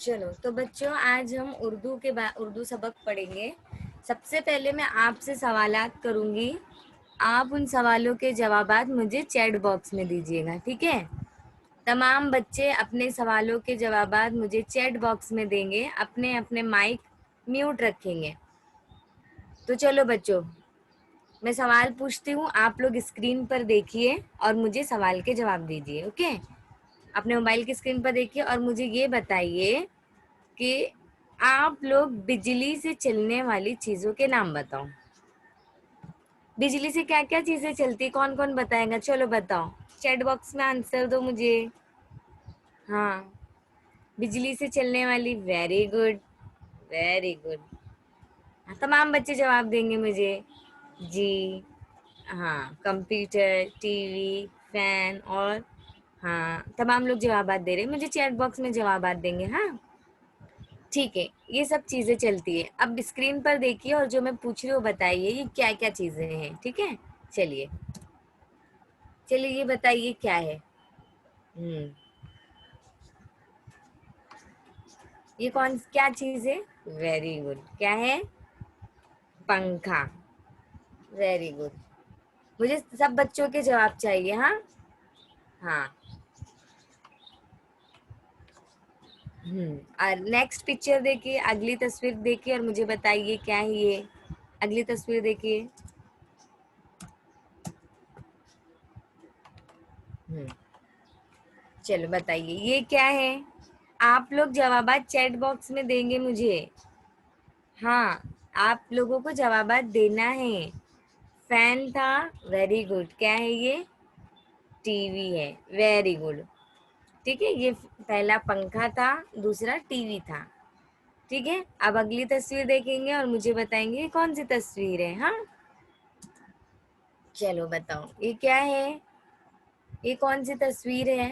चलो तो बच्चों, आज हम उर्दू सबक पढ़ेंगे। सबसे पहले मैं आपसे सवालात करूंगी। आप उन सवालों के जवाबात मुझे चैट बॉक्स में दीजिएगा, ठीक है। तमाम बच्चे अपने सवालों के जवाबात मुझे चैट बॉक्स में देंगे, अपने अपने माइक म्यूट रखेंगे। तो चलो बच्चों, मैं सवाल पूछती हूँ, आप लोग स्क्रीन पर देखिए और मुझे सवाल के जवाब दीजिए। ओके, अपने मोबाइल की स्क्रीन पर देखिए और मुझे ये बताइए कि आप लोग बिजली से चलने वाली चीजों के नाम बताओ। बिजली से क्या क्या चीजें चलती, कौन कौन बताएगा? चलो बताओ, चैट बॉक्स में आंसर दो मुझे। हाँ, बिजली से चलने वाली, वेरी गुड, वेरी गुड। तमाम बच्चे जवाब देंगे मुझे। जी हाँ, कंप्यूटर, टीवी, फैन और हाँ, तमाम लोग जवाबात दे रहे हैं, मुझे चैट बॉक्स में जवाबात देंगे। हाँ ठीक है, ये सब चीजें चलती है। अब स्क्रीन पर देखिए और जो मैं पूछ रही हूँ बताइए ये क्या क्या चीजें हैं, ठीक है। चलिए चलिए, ये बताइए क्या है। हम्म, ये कौन क्या चीज है? वेरी गुड, क्या है? पंखा। Very good. मुझे सब बच्चों के जवाब चाहिए। हाँ हाँ। और नेक्स्ट पिक्चर देखिए, अगली तस्वीर देखिए और मुझे बताइए क्या है ये। अगली तस्वीर देखिए। हम्म, चलो बताइए ये क्या है। आप लोग जवाबात चैट बॉक्स में देंगे मुझे। हाँ, आप लोगों को जवाबात देना है। फैन था, वेरी गुड, क्या है ये? टीवी है, वेरी गुड। ठीक है, ये पहला पंखा था, दूसरा टीवी था। ठीक है, अब अगली तस्वीर देखेंगे और मुझे बताएंगे ये कौन सी तस्वीर है। हाँ चलो बताओ ये क्या है, ये कौन सी तस्वीर है?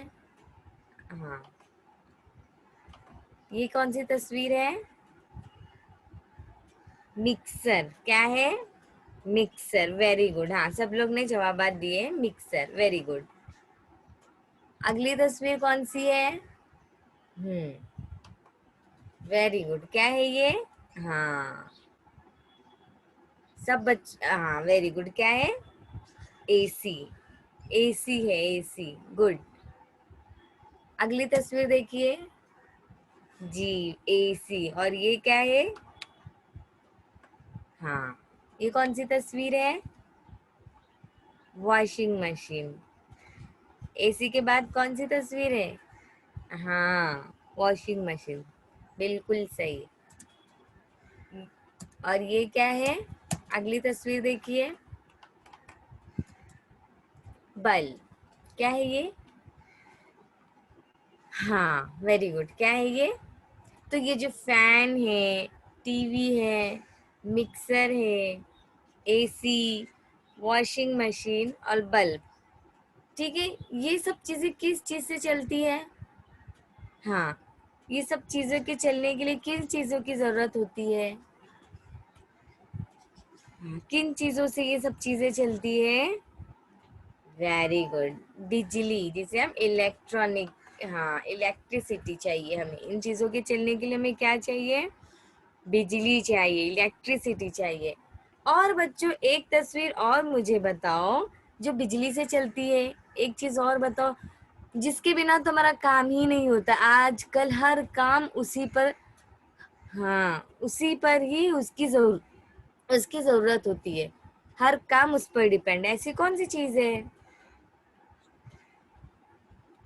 हाँ, ये कौन सी तस्वीर है? मिक्सर, क्या है? Mixer, very good. हाँ, सब लोग ने जवाबात दिए, मिक्सर, वेरी गुड। अगली तस्वीर कौन सी है? वेरी गुड, क्या है ये? हाँ, हाँ वेरी गुड, क्या है? एसी। एसी है, एसी, गुड। अगली तस्वीर देखिए। जी, एसी, और ये क्या है? हाँ, ये कौन सी तस्वीर है? Washing machine. एसी के बाद कौन सी तस्वीर है? हाँ, वॉशिंग मशीन, बिल्कुल सही। और ये क्या है? अगली तस्वीर देखिए। बल्ब, क्या है ये? हाँ वेरी गुड, क्या है ये? तो ये जो फैन है, टीवी है, मिक्सर है, एसी, वॉशिंग मशीन और बल्ब, ठीक है, ये सब चीजें किस चीज से चलती है? हाँ, ये सब चीजों के चलने के लिए किन चीजों की जरूरत होती है? किन चीजों से ये सब चीजें चलती है? वेरी गुड, बिजली, जिसे हम इलेक्ट्रॉनिक, हाँ इलेक्ट्रिसिटी चाहिए हमें। इन चीजों के चलने के लिए हमें क्या चाहिए? बिजली चाहिए, इलेक्ट्रिसिटी चाहिए। और बच्चों एक तस्वीर और मुझे बताओ जो बिजली से चलती है। एक चीज और बताओ जिसके बिना तो हमारा काम ही नहीं होता। आजकल हर काम उसी पर, हाँ उसी पर ही उसकी जरूरत होती है। हर काम उस पर डिपेंड है। ऐसी कौन सी चीज है?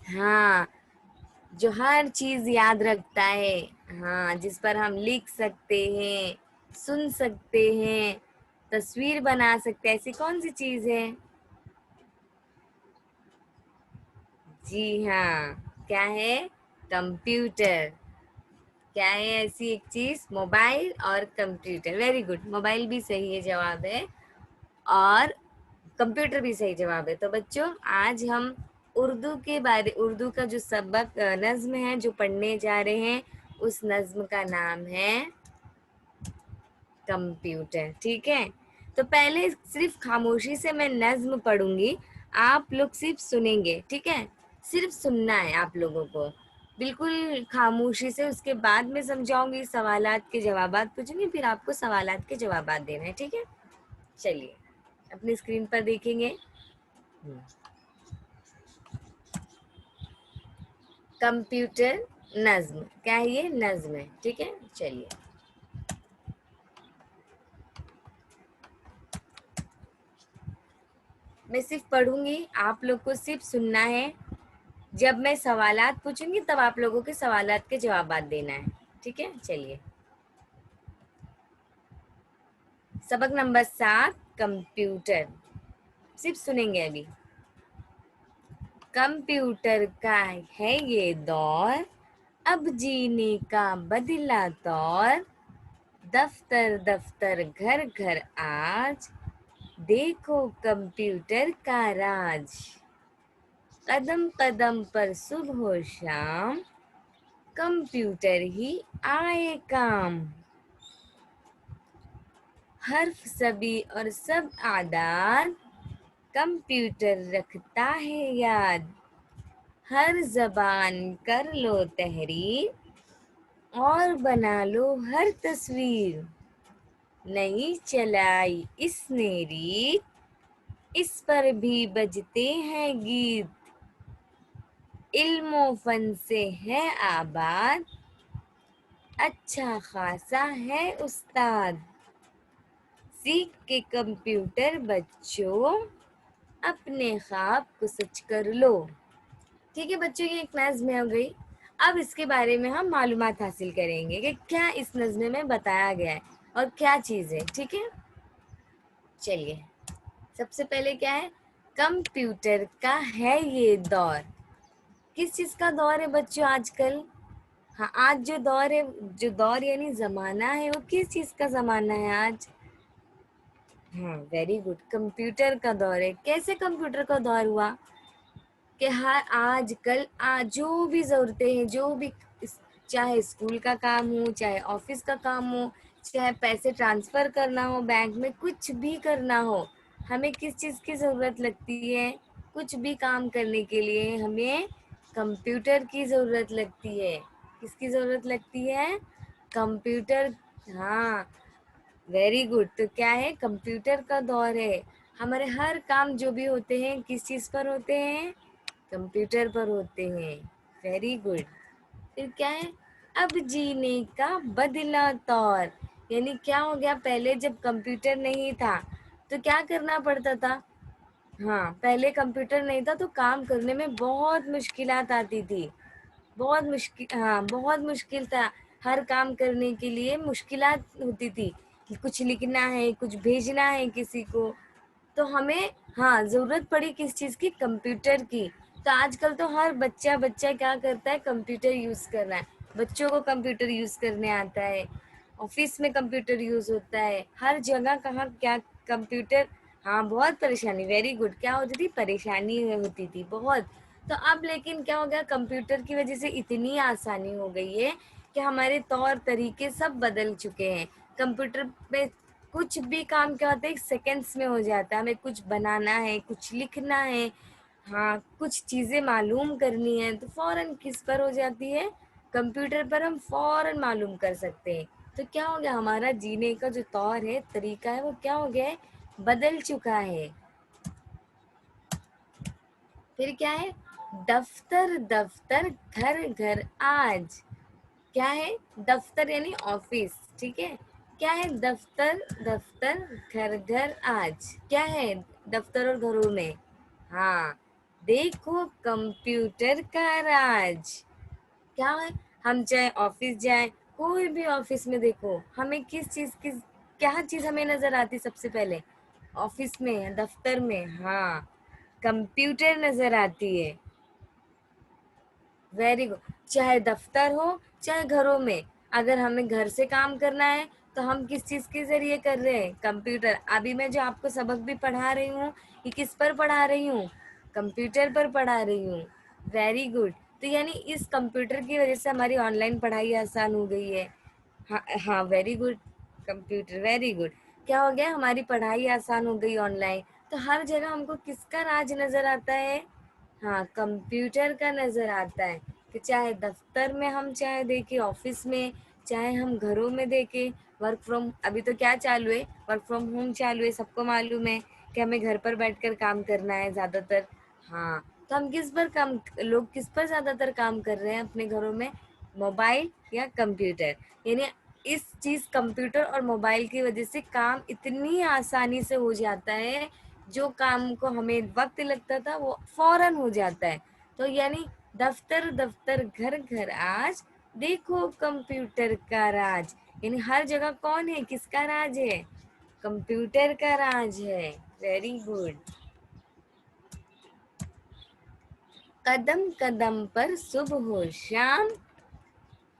हाँ, जो हर चीज याद रखता है। हाँ, जिस पर हम लिख सकते हैं, सुन सकते हैं, तस्वीर बना सकते हैं, ऐसी कौन सी चीज है? जी हाँ, क्या है? कंप्यूटर। क्या है ऐसी एक चीज? मोबाइल और कंप्यूटर, वेरी गुड। मोबाइल भी सही है जवाब है और कंप्यूटर भी सही जवाब है। तो बच्चों आज हम उर्दू का जो सबक नज्म है जो पढ़ने जा रहे हैं, उस नज्म का नाम है कंप्यूटर, ठीक है। तो पहले सिर्फ खामोशी से मैं नज्म पढ़ूंगी, आप लोग सिर्फ सुनेंगे, ठीक है। सिर्फ सुनना है आप लोगों को। बिल्कुल खामोशी से, उसके बाद मैं समझाऊंगी, सवालात के जवाबात पूछूंगी, फिर आपको सवालात के जवाबात देना है, ठीक है? चलिए अपनी स्क्रीन पर देखेंगे। कंप्यूटर नज्म, क्या है ये? नज्म है, ठीक है? चलिए मैं सिर्फ पढ़ूंगी, आप लोग को सिर्फ सुनना है। जब मैं सवालात पूछूंगी तब आप लोगों के सवालात के जवाबात देना है, ठीक है? चलिए सबक नंबर 7, कंप्यूटर। सिर्फ सुनेंगे अभी। कंप्यूटर का है ये दौर, अब जीने का बदला तौर, दफ्तर दफ्तर घर घर आज, देखो कंप्यूटर का राज। कदम कदम पर सुबह हो शाम, कंप्यूटर ही आए काम। हर्फ सभी और सब आदाद, कंप्यूटर रखता है याद। हर जबान कर लो तहरीर, और बना लो हर तस्वीर। नहीं चलाई इसने रीत, इस पर भी बजते हैं गीत। इल्मो फन से है आबाद, अच्छा खासा है उस्ताद। सीख के कंप्यूटर बच्चों, अपने ख्वाब को सच कर लो। ठीक है बच्चों, ये एक नज़्म हो गई। अब इसके बारे में हम मालूमात हासिल करेंगे कि क्या इस नज़्म में बताया गया है और क्या चीज़ है, ठीक है? चलिए सबसे पहले क्या है? कंप्यूटर का है ये दौर। किस चीज़ का दौर है बच्चों आजकल? हाँ, आज जो दौर है, जो दौर यानी ज़माना है, वो किस चीज़ का ज़माना है आज? हाँ वेरी गुड, कंप्यूटर का दौर है। कैसे कंप्यूटर का दौर हुआ? कि हर आजकल जो भी ज़रूरतें हैं, जो भी चाहे स्कूल का काम हो, चाहे ऑफिस का काम हो, चाहे पैसे ट्रांसफ़र करना हो बैंक में, कुछ भी करना हो, हमें किस चीज़ की ज़रूरत लगती है? कुछ भी काम करने के लिए हमें कंप्यूटर की ज़रूरत लगती है। किसकी ज़रूरत लगती है? कंप्यूटर। हाँ वेरी गुड। तो क्या है? कंप्यूटर का दौर है। हमारे हर काम जो भी होते हैं किस चीज़ पर होते हैं? कंप्यूटर पर होते हैं। Very good. फिर क्या है? अब जीने का बदला तौर, यानी क्या हो गया? पहले जब कंप्यूटर नहीं था तो क्या करना पड़ता था? हाँ पहले कंप्यूटर नहीं था तो काम करने में बहुत मुश्किलात आती थी। बहुत मुश्किल, हाँ बहुत मुश्किल था। हर काम करने के लिए मुश्किलात होती थी। कुछ लिखना है, कुछ भेजना है किसी को, तो हमें हाँ ज़रूरत पड़ी किस चीज़ की? कंप्यूटर की। तो आजकल तो हर बच्चा बच्चा क्या करता है? कंप्यूटर यूज़ कर रहा है। बच्चों को कंप्यूटर यूज़ करने आता है, ऑफिस में कंप्यूटर यूज़ होता है, हर जगह कहाँ क्या कंप्यूटर। हाँ बहुत परेशानी, वेरी गुड। क्या होती थी? परेशानी होती थी बहुत। तो अब लेकिन क्या हो गया? कंप्यूटर की वजह से इतनी आसानी हो गई है कि हमारे तौर तरीके सब बदल चुके हैं। कंप्यूटर पे कुछ भी काम क्या होता है? सेकंड्स में हो जाता है। हमें कुछ बनाना है, कुछ लिखना है, हाँ कुछ चीज़ें मालूम करनी है तो फ़ौरन किस पर हो जाती है? कंप्यूटर पर हम फ़ौरन मालूम कर सकते हैं। तो क्या हो गया? हमारा जीने का जो तौर है, तरीका है, वो क्या हो गया है? बदल चुका है। फिर क्या है? दफ्तर दफ्तर घर घर आज। क्या है? दफ्तर यानी ऑफिस, ठीक है? क्या है? दफ्तर दफ्तर घर घर आज। क्या है दफ्तर और घरों में? हाँ देखो कंप्यूटर का राज। क्या है? हम चाहे ऑफिस जाए, कोई भी ऑफिस में देखो, हमें किस चीज़ की, क्या चीज़ हमें नज़र आती सबसे पहले? ऑफिस में, दफ्तर में, हाँ कंप्यूटर नज़र आती है। Very good. चाहे दफ्तर हो, चाहे घरों में, अगर हमें घर से काम करना है तो हम किस चीज़ के ज़रिए कर रहे हैं? कंप्यूटर। अभी मैं जो आपको सबक भी पढ़ा रही हूँ, ये किस पर पढ़ा रही हूँ? कंप्यूटर पर पढ़ा रही हूँ। Very good. तो यानी इस कंप्यूटर की वजह से हमारी ऑनलाइन पढ़ाई आसान हो गई है। हाँ हाँ very good. Computer, very good. क्या हो गया? हमारी पढ़ाई आसान हो गई ऑनलाइन। तो हर जगह हमको किसका राज नज़र आता है? हाँ कंप्यूटर का नज़र आता है। कि चाहे दफ्तर में हम चाहे देखें, ऑफिस में, चाहे हम घरों में देखें, वर्क फ्रॉम अभी तो क्या चालू है, वर्क फ्रॉम होम चालू है, सबको मालूम है कि हमें घर पर बैठकर काम करना है ज़्यादातर। हाँ, तो हम किस पर काम, लोग किस पर ज़्यादातर काम कर रहे हैं अपने घरों में, मोबाइल या कंप्यूटर। यानी इस चीज़ कंप्यूटर और मोबाइल की वजह से काम इतनी आसानी से हो जाता है, जो काम को हमें वक्त लगता था वो फौरन हो जाता है। तो यानी दफ्तर दफ्तर घर घर आज देखो कंप्यूटर का राज। यानी हर जगह कौन है, किसका राज है, कंप्यूटर का राज है। Very good. कदम कदम पर सुबह हो शाम,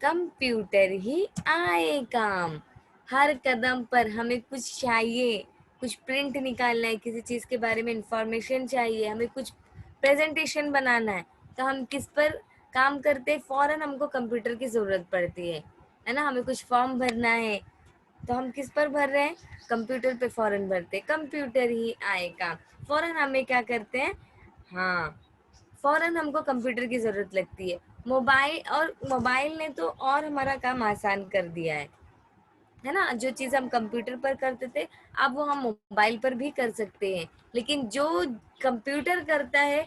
कंप्यूटर ही आए काम। हर कदम पर हमें कुछ चाहिए, कुछ प्रिंट निकालना है, किसी चीज़ के बारे में इंफॉर्मेशन चाहिए, हमें कुछ प्रेजेंटेशन बनाना है, तो हम किस पर काम करते हैं, फ़ौरन हमको कंप्यूटर की ज़रूरत पड़ती है ना। हमें कुछ फॉर्म भरना है तो हम किस पर भर रहे हैं, कंप्यूटर पे फ़ौरन भरते हैं, कंप्यूटर ही आए काम। फ़ौरन हमें क्या करते हैं, हाँ, फ़ौरन हमको कंप्यूटर की ज़रूरत लगती है। मोबाइल ने तो और हमारा काम आसान कर दिया है ना? जो चीज़ हम कंप्यूटर पर करते थे, अब वो हम मोबाइल पर भी कर सकते हैं। लेकिन जो कंप्यूटर करता है,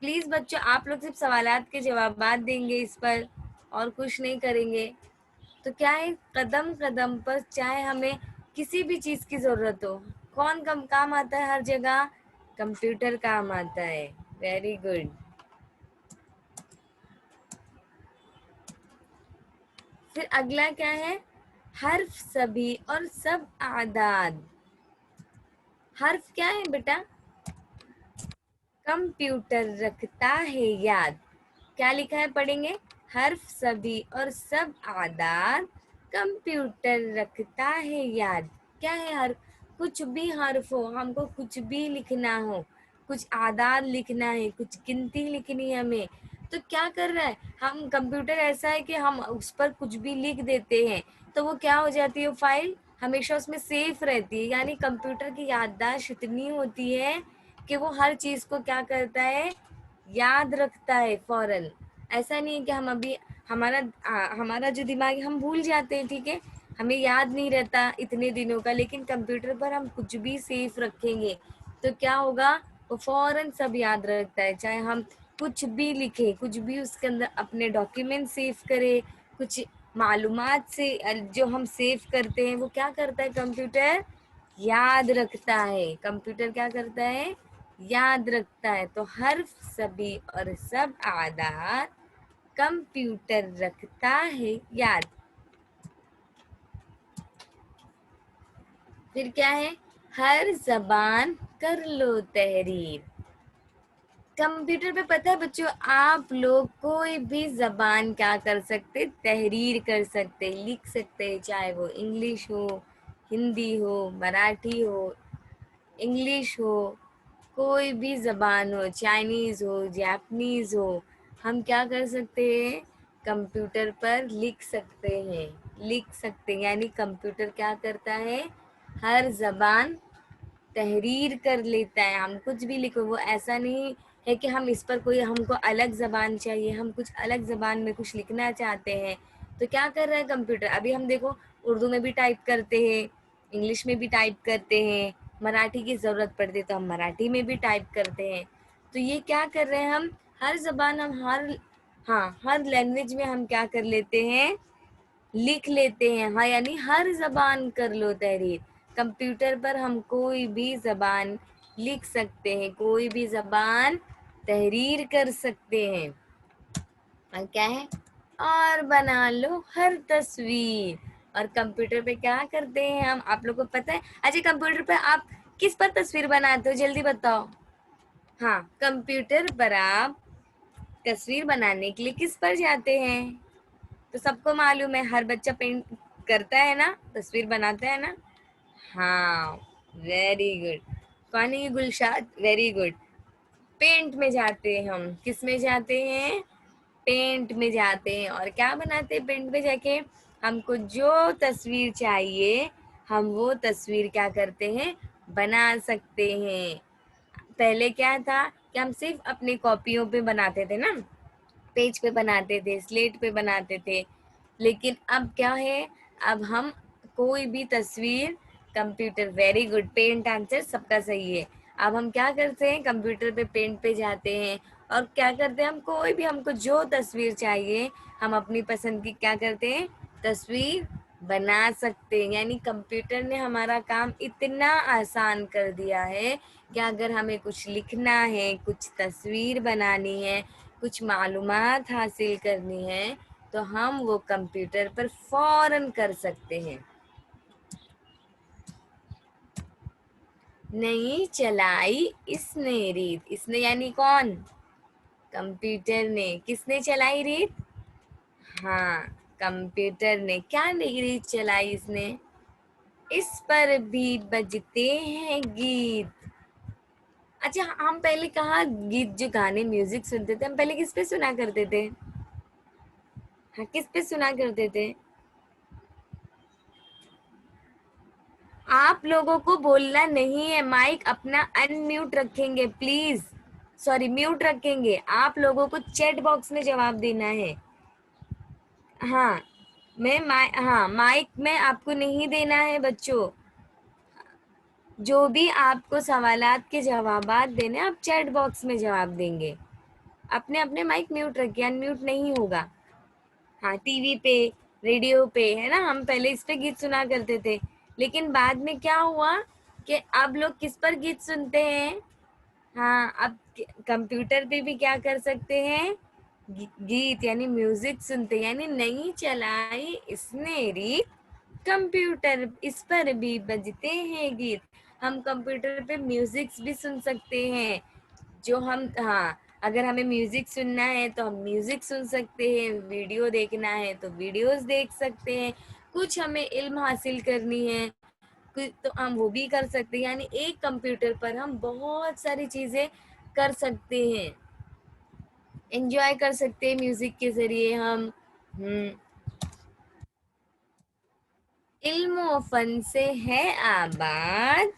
प्लीज़ बच्चों आप लोग सिर्फ सवालात के जवाबात देंगे इस पर, और कुछ नहीं करेंगे। तो क्या है, कदम कदम पर चाहे हमें किसी भी चीज़ की ज़रूरत हो, कौन कम काम आता है हर जगह, कंप्यूटर काम आता है। Very good. फिर अगला क्या है, हर्फ सभी और सब आदाद। हर्फ क्या है बेटा, कंप्यूटर रखता है याद। क्या लिखा है, पढ़ेंगे, हर्फ सभी और सब आदाद कंप्यूटर रखता है याद। क्या है हर्फ, कुछ भी हर्फ हो, हमको कुछ भी लिखना हो, कुछ आदाद लिखना है, कुछ गिनती लिखनी है हमें, तो क्या कर रहा है, हम कंप्यूटर ऐसा है कि हम उस पर कुछ भी लिख देते हैं, तो वो क्या हो जाती है, फाइल हमेशा उसमें सेफ रहती है। यानी कंप्यूटर की याददाश्त इतनी होती है कि वो हर चीज़ को क्या करता है, याद रखता है फ़ौरन। ऐसा नहीं है कि हम अभी हमारा जो दिमाग है हम भूल जाते हैं, ठीक है, हमें याद नहीं रहता इतने दिनों का, लेकिन कंप्यूटर पर हम कुछ भी सेफ रखेंगे तो क्या होगा, वो फ़ौरन सब याद रखता है। चाहे हम कुछ भी लिखें, कुछ भी उसके अंदर अपने डॉक्यूमेंट सेव करें, कुछ मालूमात से जो हम सेव करते हैं, वो क्या करता है कंप्यूटर, याद रखता है। कंप्यूटर क्या करता है, याद रखता है। तो हर्फ सभी और सब आदाद कंप्यूटर रखता है याद। फिर क्या है, हर जबान कर लो तहरीर। कंप्यूटर पे पता है बच्चों, आप लोग कोई भी जबान क्या कर सकते, तहरीर कर सकते, लिख सकते, चाहे वो इंग्लिश हो, हिंदी हो, मराठी हो, इंग्लिश हो, कोई भी ज़बान हो, चाइनीज़ हो, जापानीज़ हो, हम क्या कर सकते हैं, कंप्यूटर पर लिख सकते हैं, लिख सकते हैं। यानी कंप्यूटर क्या करता है, हर ज़बान तहरीर कर लेता है। हम कुछ भी लिखो, वो ऐसा नहीं है कि हम इस पर कोई, हमको अलग ज़बान चाहिए, हम कुछ अलग ज़बान में कुछ लिखना चाहते हैं, तो क्या कर रहा है कंप्यूटर, अभी हम देखो उर्दू में भी टाइप करते हैं, इंग्लिश में भी टाइप करते हैं, मराठी की ज़रूरत पड़ती है तो हम मराठी में भी टाइप करते हैं। तो ये क्या कर रहे हैं, हम हर ज़बान, हम हर, हाँ, हर लैंग्वेज में हम क्या कर लेते हैं, लिख लेते हैं। हाँ, यानी हर ज़बान कर लो तहरीर। कंप्यूटर पर हम कोई भी ज़बान लिख सकते हैं, कोई भी ज़बान तहरीर कर सकते हैं। और क्या है, और बना लो हर तस्वीर। और कंप्यूटर पे क्या करते हैं हम, आप लोग को पता है। अच्छा, कंप्यूटर पे आप किस पर तस्वीर बनाते हो, जल्दी बताओ। हाँ, कंप्यूटर पर आप तस्वीर बनाने के लिए किस पर जाते हैं, तो सबको मालूम है, हर बच्चा पेंट करता है ना, तस्वीर बनाता है ना। हाँ, वेरी गुड। कौन है ये, गुलशाद, वेरी गुड। पेंट में जाते हैं हम, किस में जाते हैं, पेंट में जाते हैं। और क्या बनाते हैं पेंट में जाके, हमको जो तस्वीर चाहिए हम वो तस्वीर क्या करते हैं, बना सकते हैं। पहले क्या था कि हम सिर्फ अपनी कॉपियों पे बनाते थे ना, पेज पे बनाते थे, स्लेट पे बनाते थे। लेकिन अब क्या है, अब हम कोई भी तस्वीर computer, very good, paint answer सबका सही है। अब हम क्या करते हैं, कंप्यूटर पे पेंट पे जाते हैं और क्या करते हैं, हम कोई भी, हमको जो तस्वीर चाहिए हम अपनी पसंद की क्या करते हैं, तस्वीर बना सकते हैं। यानी कंप्यूटर ने हमारा काम इतना आसान कर दिया है कि अगर हमें कुछ लिखना है, कुछ तस्वीर बनानी है, कुछ मालूमात हासिल करनी है, तो हम वो कंप्यूटर पर फ़ौरन कर सकते हैं। नहीं चलाई इसने रीत, इसने यानी कौन, कंप्यूटर ने। किसने चलाई रीत, हाँ, कंप्यूटर ने। क्या नहीं रीत चलाई इसने, इस पर भी बजते हैं गीत। अच्छा, हम पहले कहाँ गीत, जो गाने म्यूजिक सुनते थे, हम पहले किस पे सुना करते थे, हाँ किस पे सुना करते थे। आप लोगों को बोलना नहीं है, माइक अपना अनम्यूट रखेंगे प्लीज, सॉरी म्यूट रखेंगे। आप लोगों को चैट बॉक्स में जवाब देना है। हाँ, हाँ, माइक में आपको नहीं देना है बच्चों। जो भी आपको सवालात के जवाबात देने, आप चैट बॉक्स में जवाब देंगे। अपने अपने माइक म्यूट रखिए, अनम्यूट नहीं होगा। हाँ, टीवी पे, रेडियो पे, है ना, हम पहले इस पे गीत सुना करते थे। लेकिन बाद में क्या हुआ कि अब लोग किस पर गीत सुनते हैं, हाँ, अब कंप्यूटर पे भी क्या कर सकते हैं, गीत यानी म्यूजिक सुनते हैं। यानी नहीं चलाई इसने रीत, कंप्यूटर इस पर भी बजते हैं गीत। हम कंप्यूटर पे म्यूजिक भी सुन सकते हैं। जो हम, हाँ, अगर हमें म्यूजिक सुनना है तो हम म्यूजिक सुन सकते हैं, वीडियो देखना है तो वीडियोस देख सकते हैं, कुछ हमें इल्म हासिल करनी है कुछ तो हम वो भी कर सकते हैं। यानी एक कंप्यूटर पर हम बहुत सारी चीजें कर सकते हैं, एंजॉय कर सकते हैं म्यूजिक के जरिए हम। हम्म, इल्म फन से है आबाद,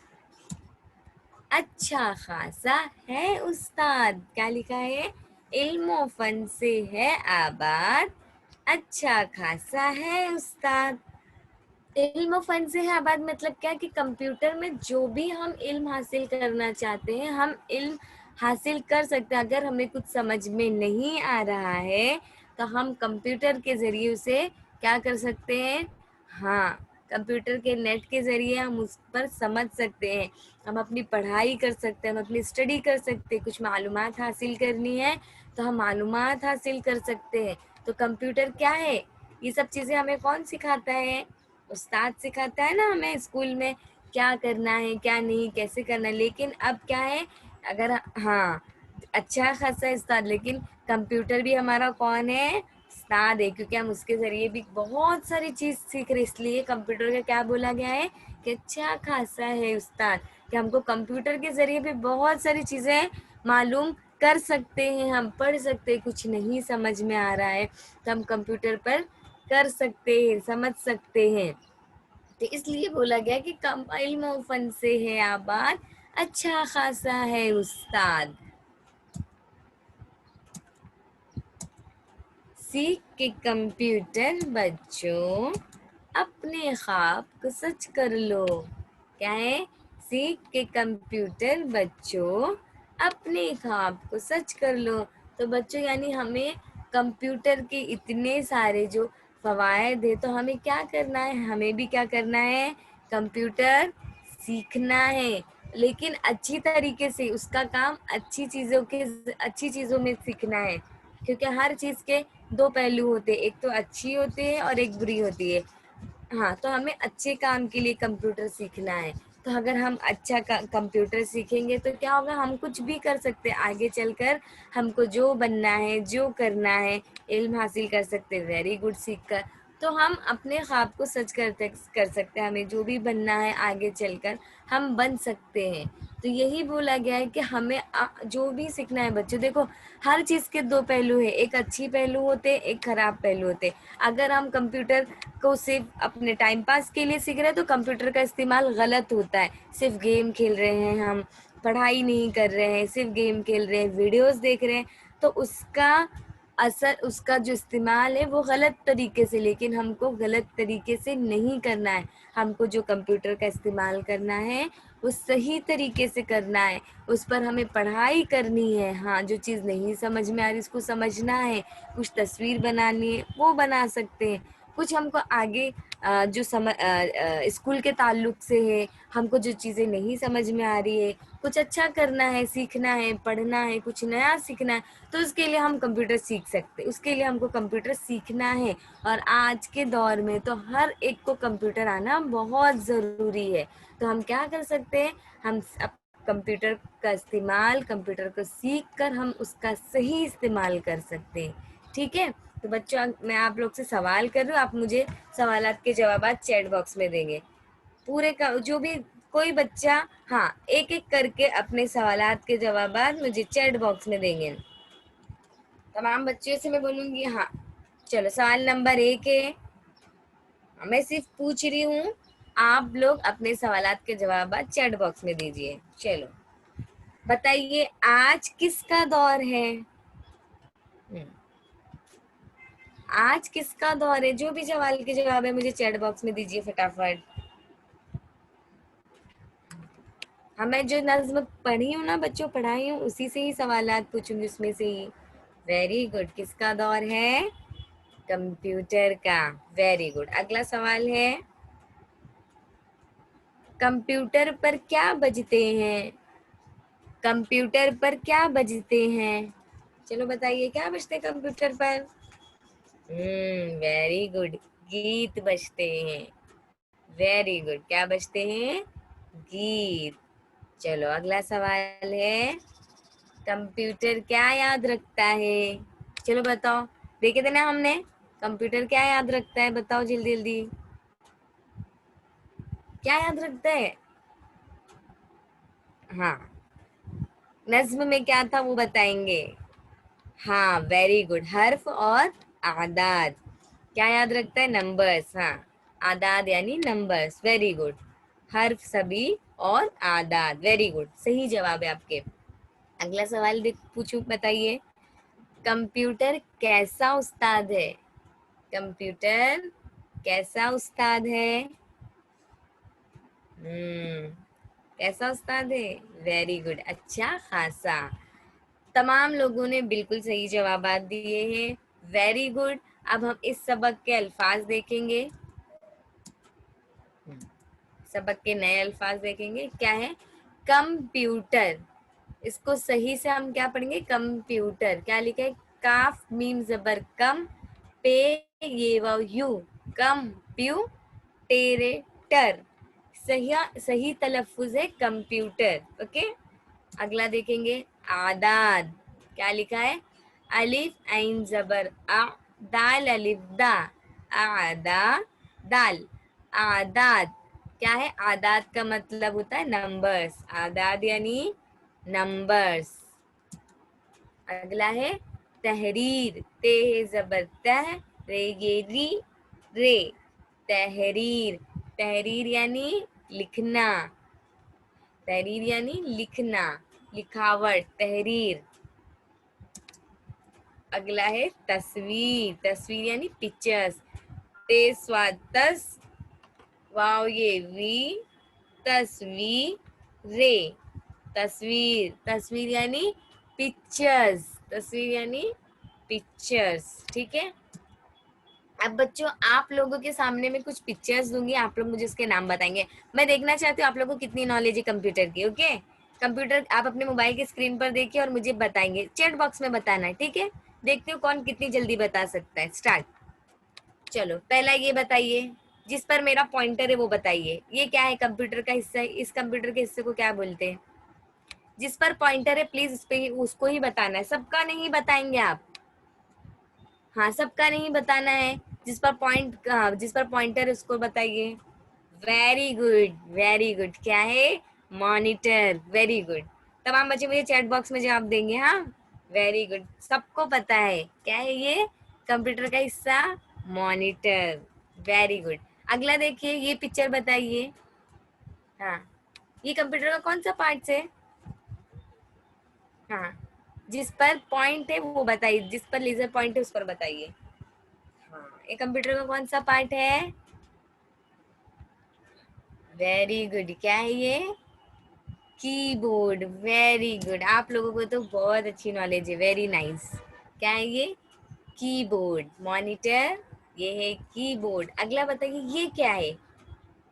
अच्छा खासा है उस्ताद। क्या लिखा है, इल्म फन से है आबाद, अच्छा खासा है उस्ताद। इल्म फन से है आबाद मतलब क्या, कि कंप्यूटर में जो भी हम इल्म हासिल करना चाहते हैं, हम इल्म हासिल कर सकते हैं। अगर हमें कुछ समझ में नहीं आ रहा है तो हम कंप्यूटर के ज़रिए उसे क्या कर सकते हैं, हाँ, कंप्यूटर के नेट के ज़रिए हम उस पर समझ सकते हैं, हम अपनी पढ़ाई कर सकते हैं, हम अपनी स्टडी कर सकते हैं। कुछ मालूमात हासिल करनी है तो हम मालूमात हासिल कर सकते हैं। तो कंप्यूटर क्या है, ये सब चीज़ें हमें कौन सिखाता है, उस्ताद सिखाता है ना हमें स्कूल में, क्या करना है क्या नहीं, कैसे करना है। लेकिन अब क्या है, अगर, हाँ, अच्छा खासा उस्ताद, लेकिन कंप्यूटर भी हमारा कौन है, उस्ताद है, क्योंकि हम उसके ज़रिए भी बहुत सारी चीज़ सीख रहे। इसलिए कंप्यूटर का क्या बोला गया है कि अच्छा खासा है उस्ताद, कि हमको कंप्यूटर के ज़रिए भी बहुत सारी चीज़ें मालूम कर सकते हैं, हम पढ़ सकते हैं। कुछ नहीं समझ में आ रहा है तो हम कंप्यूटर पर कर सकते हैं, समझ सकते हैं। तो इसलिए बोला गया कि कम इल्म फन से है आबाद, अच्छा खासा है उस्ताद। सीख के कंप्यूटर बच्चों, अपने ख्वाब को सच कर लो। क्या है, सीख के कंप्यूटर बच्चों, अपने ख्वाब को सच कर लो। तो बच्चों यानी हमें कंप्यूटर के इतने सारे जो फ़वाइद है, तो हमें क्या करना है, हमें भी क्या करना है, कंप्यूटर सीखना है। लेकिन अच्छी तरीके से, उसका काम अच्छी चीज़ों में सीखना है, क्योंकि हर चीज़ के दो पहलू होते हैं, एक तो अच्छी होती है और एक बुरी होती है। हाँ, तो हमें अच्छे काम के लिए कंप्यूटर सीखना है। तो अगर हम अच्छा कंप्यूटर सीखेंगे तो क्या होगा, हम कुछ भी कर सकते हैं आगे चलकर। हमको जो बनना है, जो करना है, इल्म हासिल कर सकते हैं, वेरी गुड, सीख कर। तो हम अपने ख्वाब को सच कर सकते हैं, हमें जो भी बनना है आगे चलकर हम बन सकते हैं। तो यही बोला गया है कि हमें जो भी सीखना है बच्चों, देखो हर चीज़ के दो पहलू है, एक अच्छी पहलू होते, एक खराब पहलू होते। अगर हम कंप्यूटर को सिर्फ अपने टाइम पास के लिए सीख रहे हैं तो कंप्यूटर का इस्तेमाल गलत होता है। सिर्फ गेम खेल रहे हैं हम, पढ़ाई नहीं कर रहे हैं, सिर्फ गेम खेल रहे हैं, वीडियोस देख रहे हैं, तो उसका असर उसका जो इस्तेमाल है वो गलत तरीके से, लेकिन हमको गलत तरीके से नहीं करना है। हमको जो कंप्यूटर का इस्तेमाल करना है वो सही तरीके से करना है, उस पर हमें पढ़ाई करनी है। हाँ, जो चीज़ नहीं समझ में आ रही उसको समझना है, कुछ तस्वीर बनानी है वो बना सकते हैं, कुछ हमको आगे जो स्कूल के ताल्लुक से है, हमको जो चीज़ें नहीं समझ में आ रही है, कुछ अच्छा करना है, सीखना है, पढ़ना है, कुछ नया सीखना है, तो उसके लिए हम कंप्यूटर सीख सकते हैं, उसके लिए हमको कंप्यूटर सीखना है। और आज के दौर में तो हर एक को कंप्यूटर आना बहुत ज़रूरी है। तो हम क्या कर सकते हैं, हम अब कंप्यूटर का इस्तेमाल, कंप्यूटर को सीख कर हम उसका सही इस्तेमाल कर सकते हैं। ठीक है, तो बच्चों मैं आप लोग से सवाल कर रही हूँ, आप मुझे सवालात के जवाबात चैट बॉक्स में देंगे। पूरे का जो भी कोई बच्चा, हाँ, एक एक करके अपने सवालात के जवाबात मुझे चैट बॉक्स में देंगे। तमाम बच्चों से मैं बोलूँगी। हाँ, चलो सवाल नंबर 1 है, मैं सिर्फ पूछ रही हूँ, आप लोग अपने सवालात के जवाबात चैट बॉक्स में दीजिए। चलो बताइए, आज किसका दौर है? आज किसका दौर है? जो भी सवाल के जवाब है मुझे चैट बॉक्स में दीजिए फटाफट। हाँ, मैं जो नज़्म पढ़ी हूँ ना बच्चों, पढ़ाई हूँ, उसी से ही सवालात पूछूंगी, उसमें से ही। वेरी गुड, किसका दौर है? कंप्यूटर का। Very good. अगला सवाल है, कंप्यूटर पर क्या बजते हैं? कंप्यूटर पर क्या बजते हैं? चलो बताइए, क्या बजते हैं कंप्यूटर पर? वेरी गुड, गीत बजते हैं। वेरी गुड, क्या बजते हैं? गीत। चलो अगला सवाल है, कंप्यूटर क्या याद रखता है? चलो बताओ, देखे थे ना हमने, कंप्यूटर क्या याद रखता है? बताओ जल्दी जल्दी, क्या याद रखता है? हाँ, नज्म में क्या था वो बताएंगे। हाँ, वेरी गुड, हर्फ और आदाद। क्या याद रखता है? नंबर्स। हाँ, आदाद यानी नंबर्स। वेरी गुड, हर्फ सभी और आदाद। वेरी गुड, सही जवाब है आपके। अगला सवाल पूछूं, बताइए, कंप्यूटर कैसा उस्ताद है? कंप्यूटर कैसा उस्ताद है? कैसा उस्ताद है? वेरी गुड, अच्छा खासा। तमाम लोगों ने बिल्कुल सही जवाब दिए हैं। Very good. अब हम इस सबक के अल्फाज देखेंगे, सबक के नए अल्फाज देखेंगे। क्या है? कंप्यूटर, इसको सही से हम क्या पढ़ेंगे? कंप्यूटर। क्या लिखा है? काफ मीम जबर कम, पे ये वाव यू, कंप्यूटेरेटर। सही सही तलफ्फुज है कंप्यूटर। ओके, अगला देखेंगे, आदाद। क्या लिखा है? अलिफ ऐन जबर आ, दाल अलिफ दा, आदा दाल, आदाद। क्या है? आदाद का मतलब होता है नंबर्स, आदाद यानी नंबर्स। अगला है तहरीर, ते है जबर तह, रे ये री, रे, तहरीर। तहरीर यानी लिखना, तहरीर यानी लिखना, लिखावट, तहरीर। अगला है तस्वीर, तस्वीर यानी पिक्चर्स, ते स्वाद तस, वाव ये वी, तस्वीर रे, तस्वीर। तस्वीर यानी पिक्चर्स, तस्वीर यानी पिक्चर्स। ठीक है, अब बच्चों आप लोगों के सामने में कुछ पिक्चर्स दूंगी, आप लोग मुझे उसके नाम बताएंगे। मैं देखना चाहती हूँ आप लोगों को कितनी नॉलेज है कंप्यूटर की। ओके, कंप्यूटर आप अपने मोबाइल की स्क्रीन पर देखिए और मुझे बताएंगे, चैट बॉक्स में बताना है। ठीक है, देखते हो कौन कितनी जल्दी बता सकता है। स्टार्ट। चलो पहला ये बताइए, जिस पर मेरा पॉइंटर है वो बताइए, ये क्या है? कंप्यूटर का हिस्सा है, इस कंप्यूटर के हिस्से को क्या बोलते हैं? जिस पर पॉइंटर है प्लीज उस पे उसको ही बताना है, सबका नहीं बताएंगे आप। हाँ, सबका नहीं बताना है, जिस पर पॉइंटर है उसको बताइए। Very good, very good. क्या है? मॉनिटर। Very good. तमाम बच्चे मुझे चैट बॉक्स में जवाब देंगे। हाँ, वेरी गुड, सबको पता है क्या है ये कंप्यूटर का हिस्सा? मॉनिटर। Very good. अगला देखिए, ये पिक्चर बताइए। हाँ, ये कंप्यूटर का कौन सा पार्ट है? हाँ, जिस पर पॉइंट है वो बताइए, जिस पर लेजर पॉइंट है उस पर बताइए। हाँ, ये कंप्यूटर का कौन सा पार्ट है? वेरी गुड, क्या है ये? कीबोर्ड। वेरी गुड, आप लोगों को तो बहुत अच्छी नॉलेज है, वेरी नाइस। क्या है ये? कीबोर्ड। मॉनिटर, ये है कीबोर्ड। अगला बताइए ये क्या है?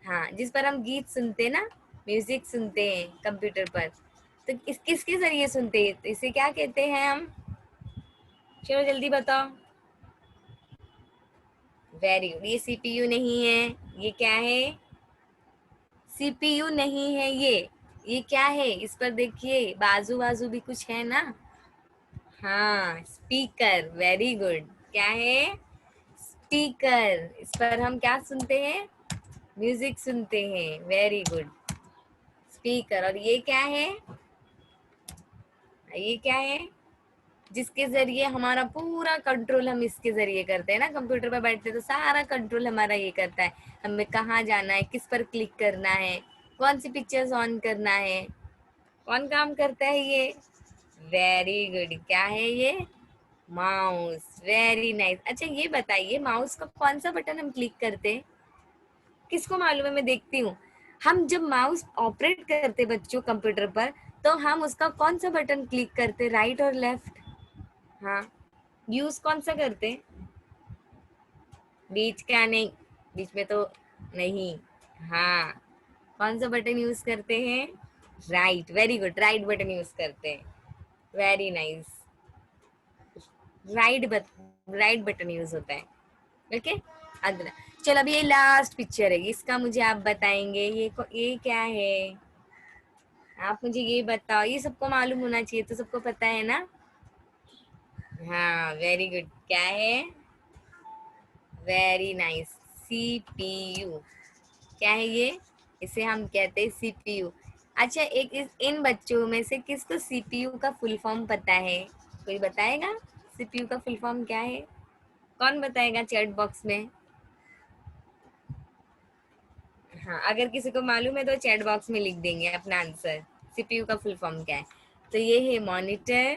हाँ, जिस पर हम गीत सुनते हैं ना, म्यूजिक सुनते हैं कंप्यूटर पर, तो इस किसके जरिए सुनते हैं, तो इसे क्या कहते हैं हम? चलो जल्दी बताओ। वेरी गुड, ये सीपीयू नहीं है। ये क्या है? सीपीयू नहीं है ये क्या है? इस पर देखिए, बाजू बाजू भी कुछ है ना। हाँ, स्पीकर। वेरी गुड, क्या है? स्पीकर। इस पर हम क्या सुनते हैं? म्यूजिक सुनते हैं। Very good, speaker. और ये क्या है? ये क्या है? जिसके जरिए हमारा पूरा कंट्रोल हम इसके जरिए करते हैं ना, कंप्यूटर पर बैठते तो सारा कंट्रोल हमारा ये करता है, हमें कहाँ जाना है, किस पर क्लिक करना है, कौन सी पिक्चर्स ऑन करना है, कौन काम करता है ये? वेरी गुड, क्या है ये? माउस। Very nice. अच्छा ये बताइए, माउस का कौन सा बटन हम क्लिक करते हैं? किसको मालूम है? मैं देखती हूँ। हम जब माउस ऑपरेट करते बच्चों कंप्यूटर पर, तो हम उसका कौन सा बटन क्लिक करते, राइट और लेफ्ट? हाँ, यूज कौन सा करते? बीच का नहीं, बीच में तो नहीं। हाँ, कौन सा बटन यूज करते हैं? Right. Very good, right button use करते हैं। Very nice, right button use होता है। ओके, अगला। चलो अभी ये लास्ट पिक्चर है, इसका मुझे आप बताएंगे, ये क्या है? आप मुझे ये बताओ, ये सबको मालूम होना चाहिए, तो सबको पता है ना? हाँ, वेरी गुड, क्या है? Very nice, CPU. क्या है ये? इसे हम कहते हैं सीपीयू। अच्छा, इन बच्चों में से किसको सीपीयू का फुल फॉर्म पता है? कोई बताएगा सीपीयू का फुल फॉर्म क्या है? कौन बताएगा चैट बॉक्स में? हाँ, अगर किसी को मालूम है तो चैट बॉक्स में लिख देंगे अपना आंसर। सीपीयू का फुल फॉर्म क्या है? तो ये है मॉनिटर,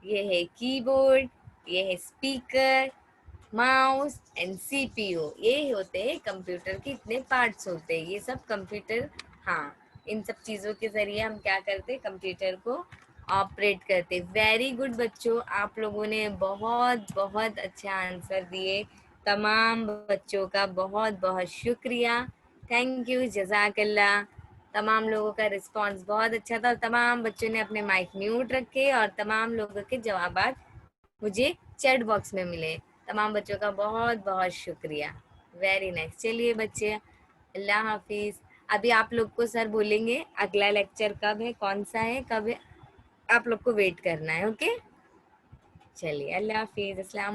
ये है कीबोर्ड, ये है स्पीकर, माउस एंड सीपीयू। ये होते हैं कंप्यूटर के, इतने पार्ट्स होते हैं ये सब कंप्यूटर। हाँ, इन सब चीज़ों के ज़रिए हम क्या करते हैं, कंप्यूटर को ऑपरेट करते। वेरी गुड बच्चों, आप लोगों ने बहुत बहुत अच्छा आंसर दिए। तमाम बच्चों का बहुत बहुत शुक्रिया। थैंक यू, जज़ाकल्लाह। तमाम लोगों का रिस्पांस बहुत अच्छा था, और तमाम बच्चों ने अपने माइक म्यूट रखे, और तमाम लोगों के जवाबात मुझे चैट बॉक्स में मिले। तमाम बच्चों का बहुत बहुत शुक्रिया। Very nice. चलिए बच्चे, अल्लाह हाफिज़। अभी आप लोग को सर बोलेंगे अगला लेक्चर कब है, कौन सा है, कब है, आप लोग को वेट करना है। ओके, चलिए, अल्लाह हाफिज़, अस्सलाम